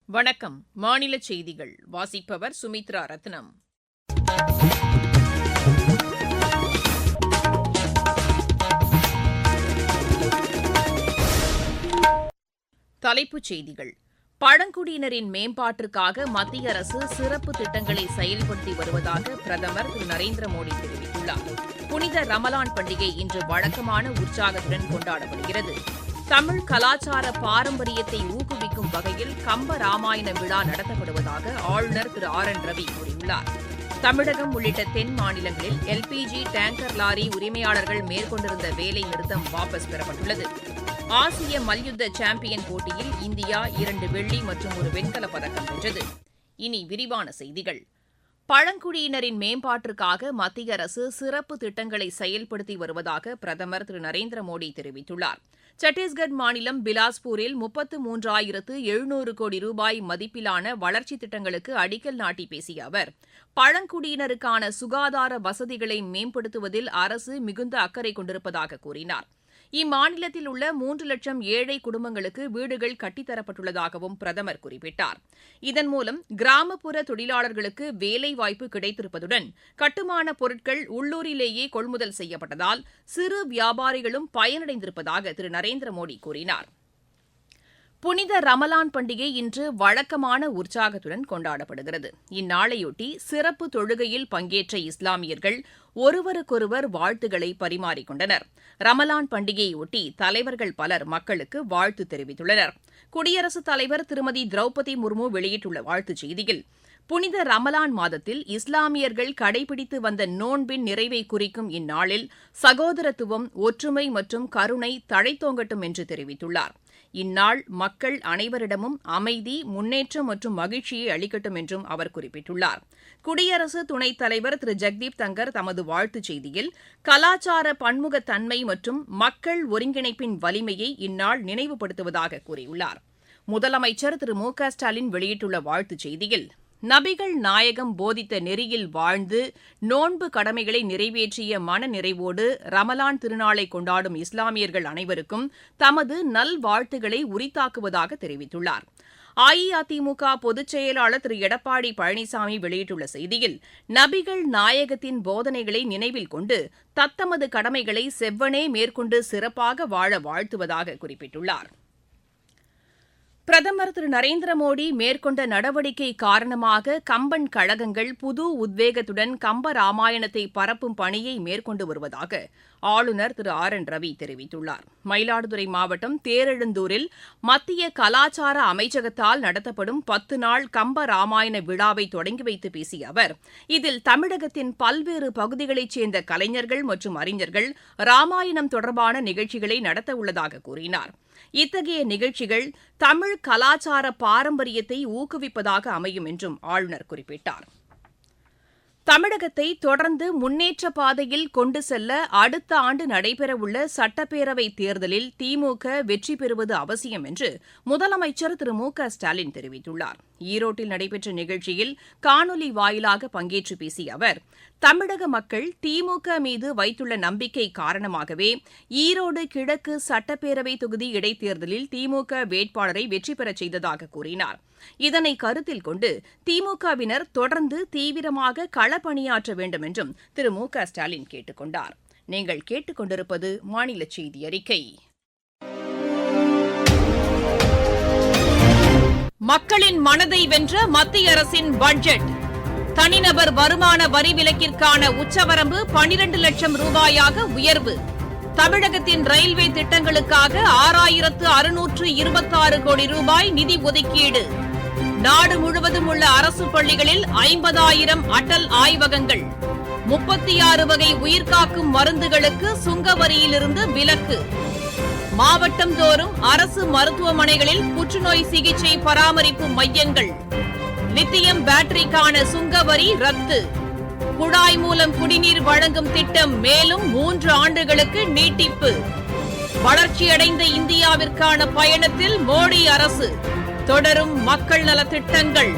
வணக்கம். மாநில செய்திகள் வாசிப்பவர் சுமித்ரா ரத்னம். தலைப்புச் செய்திகள். பழங்குடியினரின் மேம்பாட்டிற்காக மத்திய அரசு சிறப்பு திட்டங்களை செயல்படுத்தி வருவதாக பிரதமர் திரு நரேந்திர மோடி தெரிவித்துள்ளார். புனித ரமலான் பண்டிகை இன்று வழக்கமான உற்சாகத்துடன் கொண்டாடப்படுகிறது. தமிழ் கலாச்சார பாரம்பரியத்தை ஊக்குவிக்கும் வகையில் கம்ப ராமாயண விழா நடத்தப்படுவதாக ஆளுநர் திரு ஆர் என் ரவி கூறியுள்ளார். தமிழகம் உள்ளிட்ட தென் மாநிலங்களில் எல்பிஜி டேங்கர் லாரி உரிமையாளர்கள் மேற்கொண்டிருந்த வேலை நிறுத்தம் வாபஸ் பெறப்பட்டுள்ளது. ஆசிய மல்யுத்த சாம்பியன் போட்டியில் இந்தியா 2 வெள்ளி மற்றும் 1 வெண்கலப் பதக்கம் வென்றது. இனி விரிவான செய்திகள். பழங்குடியினரின் மேம்பாட்டிற்காக மத்திய அரசு சிறப்பு திட்டங்களை செயல்படுத்தி வருவதாக பிரதமர் திரு நரேந்திர மோடி தெரிவித்துள்ளார். சத்தீஸ்கர் மாநிலம் பிலாஸ்பூரில் 33,700 கோடி ரூபாய் மதிப்பிலான வளர்ச்சித் திட்டங்களுக்கு அடிக்கல் நாட்டி பேசிய அவர், பழங்குடியினருக்கான சுகாதார வசதிகளை மேம்படுத்துவதில் அரசு மிகுந்த அக்கறை கொண்டிருப்பதாக கூறினார். இம்மாநிலத்தில் உள்ள 3 லட்சம் ஏழை குடும்பங்களுக்கு வீடுகள் கட்டித்தரப்பட்டுள்ளதாகவும் பிரதமர் குறிப்பிட்டார். இதன் மூலம் கிராமப்புற தொழிலாளர்களுக்கு வேலைவாய்ப்பு கிடைத்திருப்பதுடன் கட்டுமான பொருட்கள் உள்ளூரிலேயே கொள்முதல் செய்யப்பட்டதால் சிறு வியாபாரிகளும் பயனடைந்திருப்பதாக திரு நரேந்திர மோடி கூறினார். புனித ரமலான் பண்டிகை இன்று வழக்கமான உற்சாகத்துடன் கொண்டாடப்படுகிறது. இந்நாளையொட்டி சிறப்பு தொழுகையில் பங்கேற்ற இஸ்லாமியர்கள் ஒருவருக்கொருவர் வாழ்த்துக்களை பரிமாறிக்கொண்டனர். ரமலான் பண்டிகையொட்டி தலைவர்கள் பலர் மக்களுக்கு வாழ்த்து தெரிவித்துள்ளனர். குடியரசுத் தலைவர் திருமதி திரௌபதி முர்மு வெளியிட்டுள்ள வாழ்த்துச் செய்தியில், புனித ரமலான் மாதத்தில் இஸ்லாமியர்கள் கடைபிடித்து வந்த நோன்பின் நிறைவை குறிக்கும் இந்நாளில் சகோதரத்துவம், ஒற்றுமை மற்றும் கருணை தழைத்தோங்கட்டும் என்று தெரிவித்துள்ளார். இந்நாள் மக்கள் அனைவரிடமும் அமைதி, முன்னேற்றம் மற்றும் மகிழ்ச்சியை அளிக்கட்டும் என்றும் அவர் குறிப்பிட்டுள்ளார். குடியரசு துணைத் தலைவர் திரு ஜெக்தீப் தங்கர் தமது வாழ்த்துச் செய்தியில், கலாச்சார பன்முகத்தன்மை மற்றும் மக்கள் ஒருங்கிணைப்பின் வலிமையை இந்நாள் நினைவுபடுத்துவதாக கூறியுள்ளார். முதலமைச்சர் திரு மு க ஸ்டாலின் வெளியிட்டுள்ள வாழ்த்துச் செய்தியில், நபிகள் நாயகம் போதித்த நெறியில் வாழ்ந்து நோன்பு கடமைகளை நிறைவேற்றிய மன நிறைவோடு ரமலான் திருநாளை கொண்டாடும் இஸ்லாமியர்கள் அனைவருக்கும் தமது நல்வாழ்த்துக்களை உரித்தாக்குவதாக தெரிவித்துள்ளார். அஇஅதிமுக பொதுச் செயலாளர் திரு எடப்பாடி பழனிசாமி வெளியிட்டுள்ள செய்தியில், நபிகள் நாயகத்தின் போதனைகளை நினைவில் கொண்டு தத்தமது கடமைகளை செவ்வனே மேற்கொண்டு சிறப்பாக வாழ வாழ்த்துவதாக குறிப்பிட்டுள்ளார். பிரதமர் திரு நரேந்திர மோடி மேற்கொண்ட நடவடிக்கை காரணமாக கம்பன் கழகங்கள் புது உத்வேகத்துடன் கம்ப ராமாயணத்தை பரப்பும் பணியை மேற்கொண்டு வருவதாக ஆளுநர் திரு ஆர் என் ரவி தெரிவித்துள்ளார். மயிலாடுதுறை மாவட்டம் தேரெழுந்தூரில் மத்திய கலாச்சார அமைச்சகத்தால் நடத்தப்படும் 10 நாள் கம்ப ராமாயண விழாவை தொடங்கி வைத்து பேசிய அவர், இதில் தமிழகத்தின் பல்வேறு பகுதிகளைச் சேர்ந்த கலைஞர்கள் மற்றும் அறிஞர்கள் ராமாயணம் தொடர்பான நிகழ்ச்சிகளை நடத்தவுள்ளதாக கூறினார். இத்தகைய நிகழ்ச்சிகள் தமிழ் கலாச்சார பாரம்பரியத்தை ஊக்குவிப்பதாக அமையும் என்றும் ஆளுநர் குறிப்பிட்டார். தமிழகத்தை தொடர்ந்து முன்னேற்ற பாதையில் கொண்டு செல்ல அடுத்த ஆண்டு நடைபெறவுள்ள சட்டப்பேரவைத் தேர்தலில் திமுக வெற்றி பெறுவது அவசியம் என்று முதலமைச்சர் திரு மு க ஸ்டாலின் தெரிவித்துள்ளார். ஈரோட்டில் நடைபெற்ற நிகழ்ச்சியில் காணொலி வாயிலாக பங்கேற்று பேசிய அவர், தமிழக மக்கள் திமுக மீது வைத்துள்ள நம்பிக்கை காரணமாகவே ஈரோடு கிழக்கு சட்டப்பேரவை தொகுதி இடைத்தேர்தலில் திமுக வேட்பாளரை வெற்றி பெறச் செய்ததாக கூறினார். இதனை கருத்தில் கொண்டு திமுகவினர் தொடர்ந்து தீவிரமாக களப்பணியாற்ற வேண்டும் என்றும் திரு மு க ஸ்டாலின் கேட்டுக் கொண்டார். நீங்கள் கேட்டுக் கொண்டிருப்பது மாநில செய்தி அறிக்கை. மக்களின் மனதை வென்ற மத்திய அரசின் பட்ஜெட். தனிநபர் வருமான வரி விலக்கிற்கான உச்சவரம்பு 12 லட்சம் ரூபாயாக உயர்வு. தமிழகத்தின் ரயில்வே திட்டங்களுக்காக 6,626 கோடி ரூபாய் நிதி ஒதுக்கீடு. நாடு முழுவதும் உள்ள அரசு பள்ளிகளில் 50,000 அடல் ஆய்வகங்கள். 36 வகை உயிர்காக்கும் மருந்துகளுக்கு சுங்க வரியிலிருந்து விலக்கு. மாவட்டம் தோறும் அரசு மருத்துவமனைகளில் புற்றுநோய் சிகிச்சை பராமரிப்பு மையங்கள். லித்தியம் பேட்டரிக்கான சுங்க வரி ரத்து. குழாய் மூலம் குடிநீர் வழங்கும் திட்டம் மேலும் 3 ஆண்டுகளுக்கு நீட்டிப்பு. வளர்ச்சியடைந்த இந்தியாவிற்கான பயணத்தில் மோடி அரசு. தொடரும் மக்கள் நலத் திட்டங்கள்.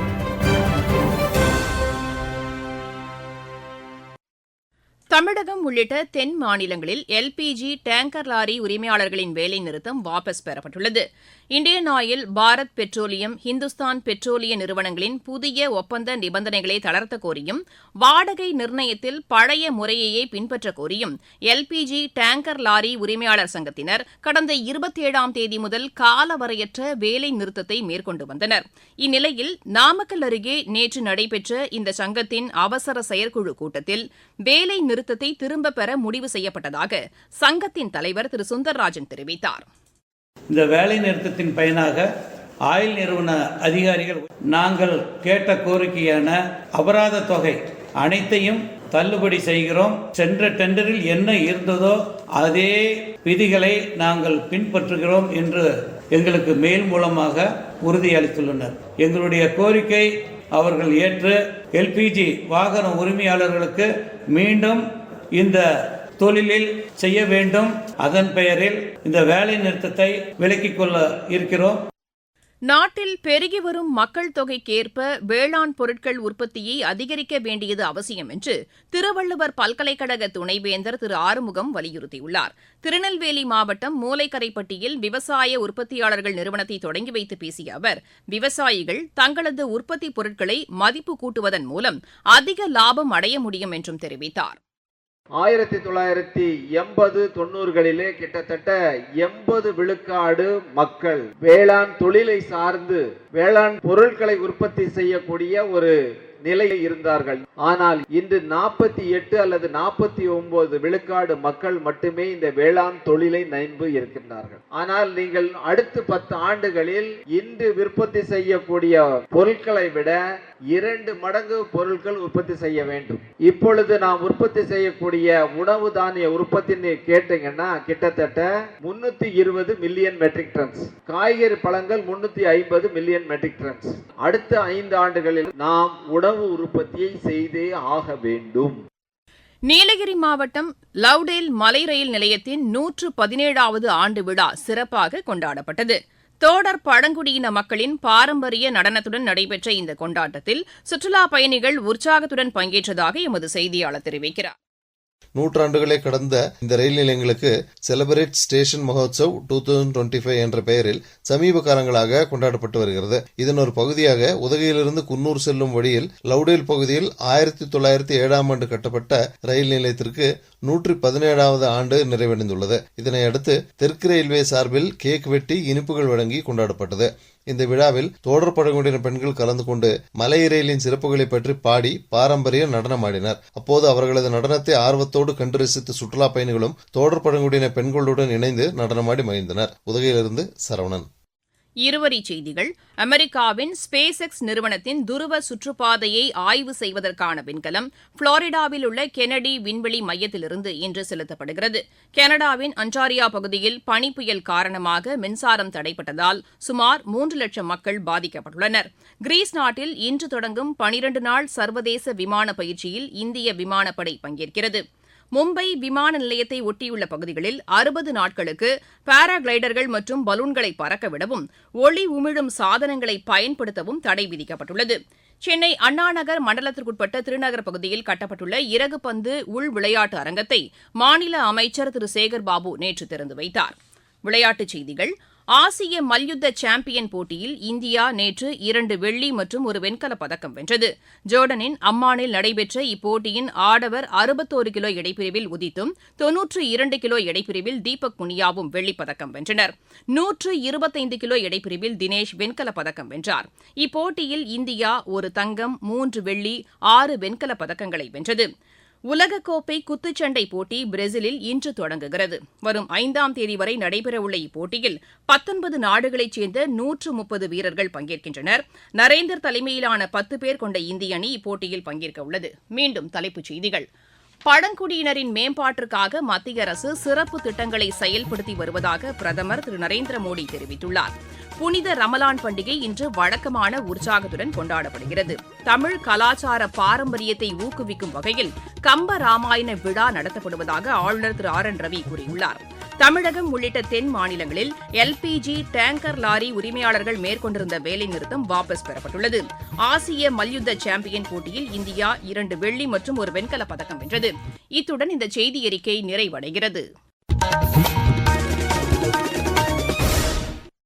தமிழகம் உள்ளிட்ட தென் மாநிலங்களில் எல்பிஜி டேங்கர் லாரி உரிமையாளர்களின் வேலைநிறுத்தம் வாபஸ் பெறப்பட்டுள்ளது. Indian oil, Bharat petroleum, Hindustan பெட்ரோலிய நிறுவனங்களின் புதிய ஒப்பந்த நிபந்தனைகளை தளர்த்த கோரியும், வாடகை நிர்ணயத்தில் பழைய முறையையே பின்பற்ற கோரியும் எல்பிஜி டேங்கர் லாரி உரிமையாளர் சங்கத்தினர் கடந்த 27ஆம் தேதி முதல் காலவரையற்ற வேலை நிறுத்தத்தை மேற்கொண்டு வந்தனர். இந்நிலையில் நாமக்கல் அருகே நேற்று நடைபெற்ற இந்த சங்கத்தின் அவசர செயற்குழு கூட்டத்தில் வேலை நிறுத்தத்தை திரும்பப் பெற முடிவு செய்யப்பட்டதாக சங்கத்தின் தலைவர் திரு சுந்தர்ராஜன் தெரிவித்தார். இந்த வேலை நிறுத்தத்தின் பயனாக ஆயில் நிறுவன அதிகாரிகள் நாங்கள் கேட்ட கோரிக்கையான அபராத தொகை அனைத்தையும் தள்ளுபடி செய்கிறோம். சென்ற டெண்டரில் என்ன இருந்ததோ அதே விதிகளை நாங்கள் பின்பற்றுகிறோம் என்று எங்களுக்கு மெயில் மூலமாக உறுதியளித்துள்ளனர். எங்களுடைய கோரிக்கை அவர்கள் ஏற்று எல்பிஜி வாகன உரிமையாளர்களுக்கு மீண்டும் இந்த தொழிலில் செய்ய வேண்டும். அதன் பெயரில் இந்த வேலை நிறுத்தத்தை விலக்கிக் கொள்ள இருக்கிறோம். நாட்டில் பெருகி வரும் மக்கள் தொகைக்கேற்ப வேளாண் பொருட்கள் உற்பத்தியை அதிகரிக்க வேண்டியது அவசியம் என்று திருவள்ளுவர் பல்கலைக்கழக துணைவேந்தர் திரு ஆறுமுகம் வலியுறுத்தியுள்ளார். திருநெல்வேலி மாவட்டம் மூலைக்கரைப்பட்டியில் விவசாய உற்பத்தியாளர்கள் நிறுவனத்தை தொடங்கி வைத்து பேசிய அவர், விவசாயிகள் தங்களது உற்பத்தி பொருட்களை மதிப்பு கூட்டுவதன் மூலம் அதிக லாபம் அடைய முடியும் என்றும் தெரிவித்தார். 1980-90களிலே கிட்டத்தட்ட 80 விழுக்காடு மக்கள் வேளாண் தொழிலை சார்ந்து வேளாண் பொருட்களை உற்பத்தி செய்யக்கூடிய ஒரு நிலையில் இருந்தார்கள். ஆனால் இன்று 48 அல்லது 49 விழுக்காடு மக்கள் மட்டுமே இந்த வேளாண் தொழிலை நம்பி இருக்கின்றார்கள். ஆனால் நீங்கள் அடுத்த 10 ஆண்டுகளில் இன்று உற்பத்தி செய்யக்கூடிய பொருட்களை விட 2 மடங்கு பொருட்கள் உற்பத்தி செய்ய வேண்டும். இப்பொழுது நாம் உற்பத்தி செய்யக்கூடிய உணவு தானிய உற்பத்தி கேட்டீங்கன்னா கிட்டத்தட்ட 320 மில்லியன் மெட்ரிக் டன்ஸ், காய்கறி பழங்கள் 350 மில்லியன் மெட்ரிக் டன்ஸ். அடுத்த 5 ஆண்டுகளில் நாம் உணவு உற்பத்தியை செய்தே ஆக வேண்டும். நீலகிரி மாவட்டம் லவ்டேல் மலை ரயில் நிலையத்தின் 117வது ஆண்டு விழா சிறப்பாக கொண்டாடப்பட்டது. தோடர் பழங்குடியின மக்களின் பாரம்பரிய நடனத்துடன் நடைபெற்ற இந்த கொண்டாட்டத்தில் சுற்றுலாப் பயணிகள் உற்சாகத்துடன் பங்கேற்றதாக எமது செய்தியாளர் தெரிவிக்கிறார். நூற்றாண்டுகளை கடந்த இந்த ரயில் நிலையங்களுக்கு செலிபிரேட் ஸ்டேஷன் மகோத்சவ் 2025 என்ற பெயரில் சமீப காலங்களாக கொண்டாடப்பட்டு வருகிறது. இதன் ஒரு பகுதியாக உதகையிலிருந்து குன்னூர் செல்லும் வழியில் லவ்டேல் பகுதியில் 1907ஆம் ஆண்டு கட்டப்பட்ட ரயில் நிலையத்திற்கு 117வது ஆண்டு நிறைவடைந்துள்ளது. இதனையடுத்து தெற்கு ரயில்வே சார்பில் கேக் வெட்டி இனிப்புகள் வழங்கி கொண்டாடப்பட்டது. இந்த விழாவில் தோடர் பழங்குடியின பெண்கள் கலந்து கொண்டு மலை ரயிலின் சிறப்புகளை பற்றி பாடி பாரம்பரிய நடனமாடினர். அப்போது அவர்களது நடனத்தை ஆர்வத்தோடு கண்டு ரசித்த சுற்றுலா பயணிகளும் தோடர் பழங்குடியின பெண்களுடன் இணைந்து நடனமாடி மகிழ்ந்தனர். உதகையிலிருந்து சரவணன். இருவரிச் செய்திகள். அமெரிக்காவின் ஸ்பேஸ் எக்ஸ் நிறுவனத்தின் துருவ சுற்றுப்பாதையை ஆய்வு செய்வதற்கான விண்கலம் புளோரிடாவில் உள்ள கெனடி விண்வெளி மையத்திலிருந்து இன்று செலுத்தப்படுகிறது. கனடாவின் அன்டாரியா பகுதியில் பனி புயல் காரணமாக மின்சாரம் தடைப்பட்டதால் சுமார் 3 லட்சம் மக்கள் பாதிக்கப்பட்டுள்ளனர். கிரீஸ் நாட்டில் இன்று தொடங்கும் 12 நாள் சர்வதேச விமான பயிற்சியில் இந்திய விமானப்படை பங்கேற்கிறது. மும்பை விமான நிலையத்தை ஒட்டியுள்ள பகுதிகளில் 60 நாட்களுக்கு பாராகிளைடர்கள் மற்றும் பலூன்களை பறக்கவிடவும் ஒளி உமிழும் சாதனங்களை பயன்படுத்தவும் தடை விதிக்கப்பட்டுள்ளது. சென்னை அண்ணாநகர் மண்டலத்திற்குட்பட்ட திருநகர் பகுதியில் கட்டப்பட்டுள்ள இறகுப்பந்து உள் விளையாட்டு அரங்கத்தை மாநில அமைச்சர் திரு சேகர் பாபு நேற்று திறந்து வைத்தார். விளையாட்டுச் செய்திகள். ஆசிய மல்யுத்த சாம்பியன் போட்டியில் இந்தியா நேற்று 2 வெள்ளி மற்றும் 1 வெண்கலப் பதக்கம் வென்றது. ஜோர்டனின் அம்மானில் நடைபெற்ற இப்போட்டியின் ஆடவர் 61 கிலோ எடைப்பிரிவில் உதித்தும் 92 கிலோ எடைப்பிரிவில் தீபக் புனியாவும் வெள்ளிப் பதக்கம் வென்றனர். 125 கிலோ எடைப்பிரிவில் தினேஷ் வெண்கலப் பதக்கம் வென்றார். இப்போட்டியில் இந்தியா 1 தங்கம், 3 வெள்ளி, 6 வெண்கலப் பதக்கங்களை வென்றது. உலகக்கோப்பை குத்துச்சண்டை போட்டி பிரேசிலில் இன்று தொடங்குகிறது. வரும் 5ஆம் தேதி வரை நடைபெறவுள்ள இப்போட்டியில் 19 நாடுகளைச் சேர்ந்த 130 வீரர்கள் பங்கேற்கின்றனர். நரேந்தர் தலைமையிலான 10 பேர் கொண்ட இந்திய அணி இப்போட்டியில் பங்கேற்கவுள்ளது. மீண்டும் தலைப்புச் செய்திகள். பழங்குடியினரின் மேம்பாட்டிற்காக மத்திய அரசு சிறப்பு திட்டங்களை செயல்படுத்தி வருவதாக பிரதமர் திரு நரேந்திர மோடி தெரிவித்துள்ளார். புனித ரமலான் பண்டிகை இன்று வழக்கமான உற்சாகத்துடன் கொண்டாடப்படுகிறது. தமிழ் கலாச்சார பாரம்பரியத்தை ஊக்குவிக்கும் வகையில் கம்ப ராமாயண விழா நடத்தப்படுவதாக ஆளுநர் திரு ஆர் என் ரவி கூறியுள்ளார். தமிழகம் உள்ளிட்ட தென் மாநிலங்களில் LPG டேங்கர் லாரி உரிமையாளர்கள் மேற்கொண்டிருந்த வேலைநிறுத்தம் வாபஸ் பெறப்பட்டுள்ளது. ஆசிய மல்யுத்த சாம்பியன் போட்டியில் இந்தியா 2 வெள்ளி மற்றும் 1 வெண்கலப் பதக்கம் வென்றது. இத்துடன் இந்த செய்தியறிக்கை நிறைவடைகிறது.